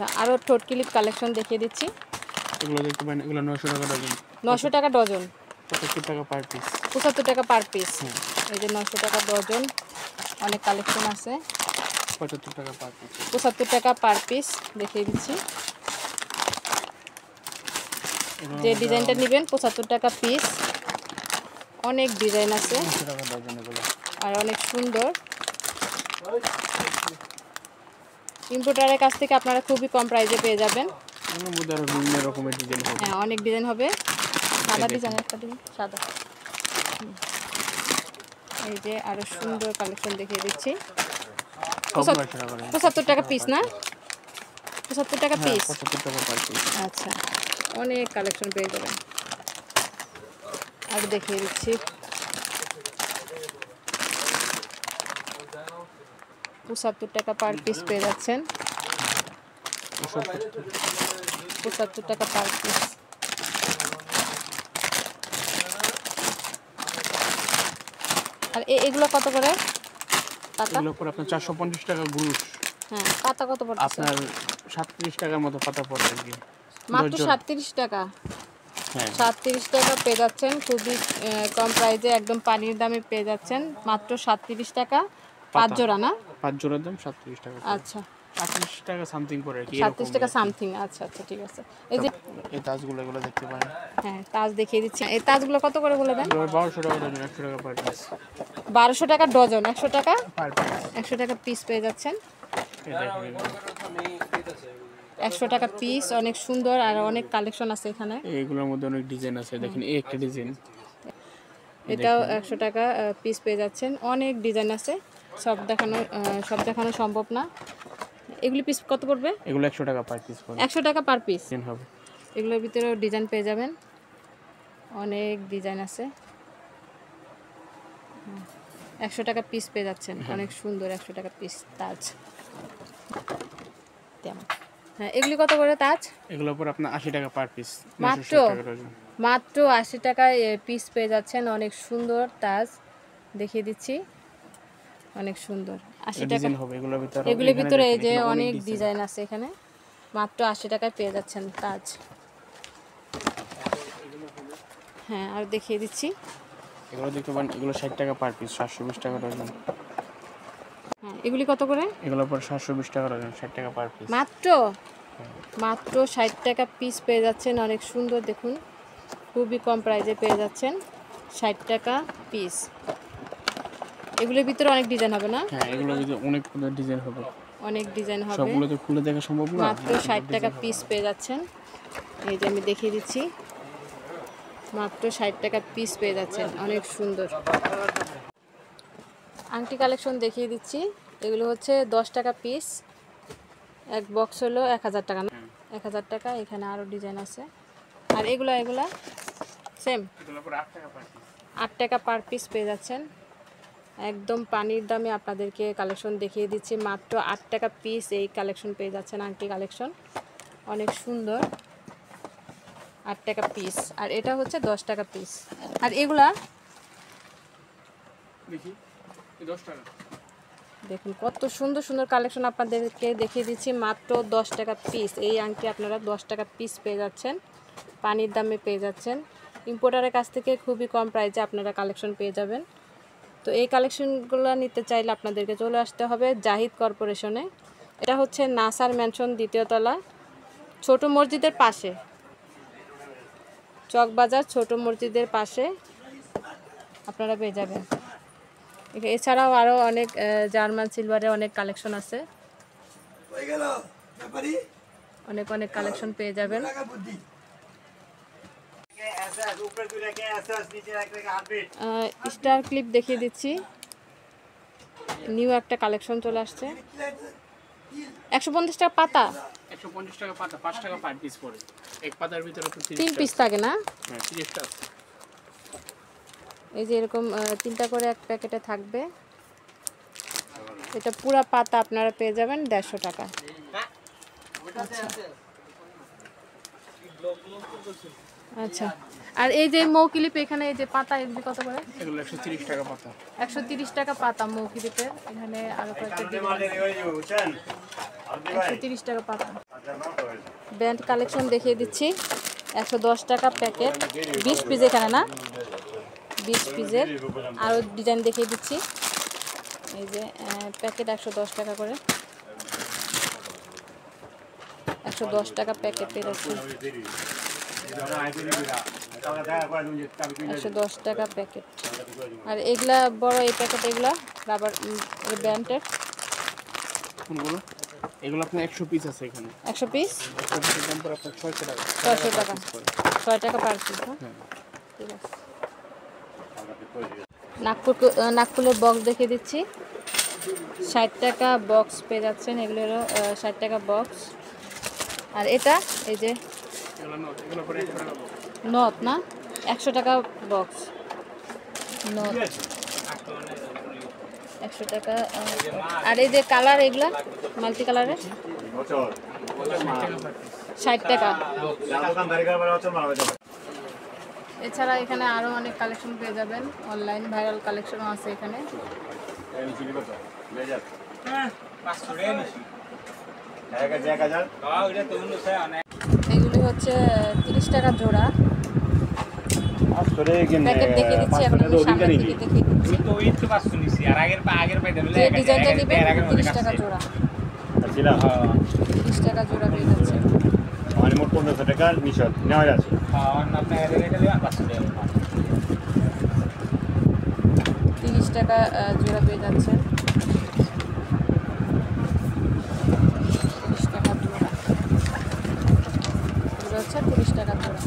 আচ্ছা, আরও ঠোঁট ক্লিপ কালেকশন দেখিয়ে দিচ্ছি। এগুলো দেখতে পারেন, এগুলো 900 টাকা ডজন। 900 টাকা ডজন, 75 টাকা পার পিস। 75 টাকা পার পিস। এই যে 900 টাকা ডজন, অনেক কালেকশন আছে। 75 টাকা পার পিস। 75 টাকা পার পিস দেখিয়ে দিচ্ছি। যে ডিজাইনটা নেবেন 75 টাকা পিস। অনেক ডিজাইন আছে 900 টাকা ডজন এগুলো, আর অনেক সুন্দর। ইম্পোর্টারের কাছ থেকে আপনারা খুবই কম প্রাইসে পেয়ে যাবেন। এর মধ্যে আরো বিভিন্ন রকমের ডিজাইন হবে। হ্যাঁ, অনেক ডিজাইন হবে। সাদা ডিজাইন একটা দিন, সাদা। এই যে আরো সুন্দর কালেকশন দেখিয়ে দিচ্ছি। 75 টাকা পিস না? 75 টাকা পিস। 75 টাকা পার পিস। আচ্ছা, অনেক কালেকশন পেয়ে যাবেন। আর দেখিয়ে দিচ্ছি। 75 টাকা পার পিস পেয়ে যাচ্ছেন। 75 টাকা পার পিস। আর এগুলো কত করে পাতা? এগুলো পরে আপনার 450 টাকা গ্রুশ। হ্যাঁ, পাতা কত পড়ছে? আপনার 37 টাকার মতো পাতা পড়ে আর কি। মাত্র 37 টাকা। হ্যাঁ, 37 টাকা পেয়ে যাচ্ছেন, খুবই কম প্রাইসে, একদম পানির দামে পেয়ে যাচ্ছেন। মাত্র 37 টাকা 5 জোড়া না? 5 জোড়ার দাম 37 টাকা। আচ্ছা, 38 টাকা সামথিং পড়ে আর কি। 37 টাকা সামথিং। আচ্ছা আচ্ছা, ঠিক আছে। এই যে এই তাজগুলো এগুলো দেখতে পারেন। হ্যাঁ, তাজ দেখিয়ে দিচ্ছি। এই তাজগুলো কত করে বলে দেন? 1200 টাকা ডজন, 100 টাকা পার পিস। 1200 টাকা ডজন, 100 টাকা পার পিস। 100 টাকা পিস পেয়ে যাচ্ছেন। এই দেখেন এগুলো। 100 টাকা পিস, অনেক সুন্দর আর অনেক কালেকশন আছে এখানে। এইগুলোর মধ্যে অনেক ডিজাইন আছে, দেখেন এই একটা ডিজাইন। এটাও 100 টাকা পিস পেয়ে যাচ্ছেন। অনেক ডিজাইন আছে, সব দেখানো সম্ভব না। এগুলি পিস কত পড়বে? এগুলো 100 টাকা পার পিস পড়ে। 100 টাকা পার পিস। ডিজাইন হবে। এগুলোর ভিতরেও ডিজাইন পেয়ে যাবেন, অনেক ডিজাইন আছে। 100 টাকা পিস পেয়ে যাচ্ছেন, অনেক সুন্দর। 100 টাকা পিস তাজ। হ্যাঁ, এগুলি কত করে তাজ? এগুলোর উপর আপনার 80 টাকা পার পিস। মাত্র 960 টাকা ডজন। মাত্র 80 টাকায় পিস পেয়ে যাচ্ছেন। অনেক সুন্দর তাজ দেখিয়ে দিচ্ছি, অনেক সুন্দর। 80 টাকা ডিজাইন হবে এগুলোর ভিতরে। এগুলির ভিতরে এই যে অনেক ডিজাইন আছে এখানে। মাত্র 80 টাকায় পেয়ে যাচ্ছেন তাজ। হ্যাঁ, আর দেখিয়ে দিচ্ছি। এগুলো দেখতে পারেন, এগুলো 60 টাকা পার পিস, 720 টাকা ডজন। হ্যাঁ, এগুলি কত করে? এগুলোর উপর 720 টাকা ডজন, 60 টাকা পার পিস। মাত্র 60 টাকা পিস পেয়ে যাচ্ছেন, অনেক সুন্দর। দেখুন, খুবই কম প্রাইসে পেয়ে যাচ্ছেন, 60 টাকা পিস। এগুলোর ভিতরে অনেক ডিজাইন হবে না? হ্যাঁ, এগুলোর ভিতরে অনেক ডিজাইন হবে। অনেক ডিজাইন হবে, সবগুলো তো খুলে দেখা সম্ভব না। মাত্র 60 টাকা পিস পেয়ে যাচ্ছেন। এই যে আমি দেখিয়ে দিচ্ছি, মাত্র 60 টাকা পিস পেয়ে যাচ্ছেন, অনেক সুন্দর। আংটি কালেকশন দেখিয়ে দিচ্ছি। এগুলো হচ্ছে 10 টাকা পিস। এক বক্স হলো 1000 টাকা না? 1000 টাকা। এখানে আরও ডিজাইন আছে। আর এগুলা সেম 8 টাকা পার পিস পেয়ে যাচ্ছেন। একদম পানির দামে আপনাদেরকে কালেকশন দেখিয়ে দিচ্ছি। মাত্র 8 টাকা পিস এই কালেকশন পেয়ে যাচ্ছেন, আংটি কালেকশন অনেক সুন্দর। 8 টাকা পিস। আর এটা হচ্ছে 10 টাকা পিস। আর এগুলা দেখি 10 টাকা। দেখুন কত সুন্দর সুন্দর কালেকশন আপনাদেরকে দেখিয়ে দিচ্ছি। মাত্র 10 টাকা পিস। এই আংটি আপনারা 10 টাকা পিস পেয়ে যাচ্ছেন, পানির দামে পেয়ে যাচ্ছেন। ইম্পোর্টারের কাছ থেকে খুবই কম প্রাইসে আপনারা কালেকশন পেয়ে যাবেন। তো এই কালেকশনগুলো নিতে চাইলে আপনাদেরকে চলে আসতে হবে জাহিদ কর্পোরেশনে। এটা হচ্ছে নাসার ম্যানশন, 2য় তলা, ছোট মসজিদের পাশে, চকবাজার ছোট মসজিদের পাশে আপনারা পেয়ে যাবেন। এছাড়াও আরও অনেক জার্মান সিলভারের অনেক কালেকশন আছে, অনেক অনেক কালেকশন পেয়ে যাবেন। স্টার ক্লিপ দেখিয়ে দিচ্ছি, নিউ একটা কালেকশন চলে আসছে। 150 টাকা পাতা, 150 টাকা পাতা, 5 টাকা পার পিস পড়ে। এক পাতার ভিতরে তো 3 পিস থাকে না? হ্যাঁ, 30 টাকা। এই যে এরকম 3টা করে এক প্যাকেটে থাকবে। এটা পুরা পাতা আপনারা পেয়ে যাবেন 150 টাকা। আচ্ছা, আর এই যে মৌ ক্লিপ, এখানে এই যে পাতা, এগুলি কত করে? এগুলো 130 টাকা পাতা। 130 টাকা পাতা মৌ ক্লিপের। এখানে আরো কয়েকটা ডিজাইন আছে। 130 টাকা পাতা। ব্যান্ড কালেকশন দেখিয়ে দিচ্ছি, 110 টাকা প্যাকেট, 20 পিস এখানে না, 20 পিসের। আরও ডিজাইন দেখিয়ে দিচ্ছি, এই যে প্যাকেট 110 টাকা করে, 110 টাকা প্যাকেট পেয়ে যাচ্ছি, 110 টাকা প্যাকেট। আর এগুলা বড় এই প্যাকেট, এগুলা রাবার ব্যান্ডের, কোনগুলো? এগুলো আপনার 100 পিস আছে এখানে। 100 পিস, 100 পিসের দাম পড়ে আপনার 600 টাকা। 600 টাকা, 6 টাকা পার পিস। হ্যাঁ, ঠিক আছে। নাগপুরের বক্স দেখিয়ে দিচ্ছি, 60 টাকা বক্স পেয়ে যাচ্ছেন, এগুলো হলো 60 টাকা বক্স। আর এটা এই যে এগুলো নট, এগুলো পড়ে 100 টাকা। নথ না, 100 টাকা বক্স নথ, 100 টাকা। আর এই যে কালার, এগুলা মাল্টি কালারের 60 টাকা। এছাড়া এখানে আরও অনেক কালেকশন পেয়ে যাবেন, অনলাইন ভাইরাল কালেকশনও আছে এখানে। এগুলি হচ্ছে 30 টাকা জোড়া, প্যাকেট দেখিয়ে দিচ্ছি, এখন আমি সামনের দিকে দেখিয়ে দিচ্ছি। যে ডিজাইনটা নেবেন 30 টাকা জোড়া, 30 টাকা জোড়া পেয়ে যাচ্ছে। মোট 1500 টাকার নিষদ নেওয়া যাচ্ছে। 30 টাকা জোড়া পেয়ে যাচ্ছে, 30 টাকা জোড়া, এগুলো হচ্ছে 30 টাকা জোড়া।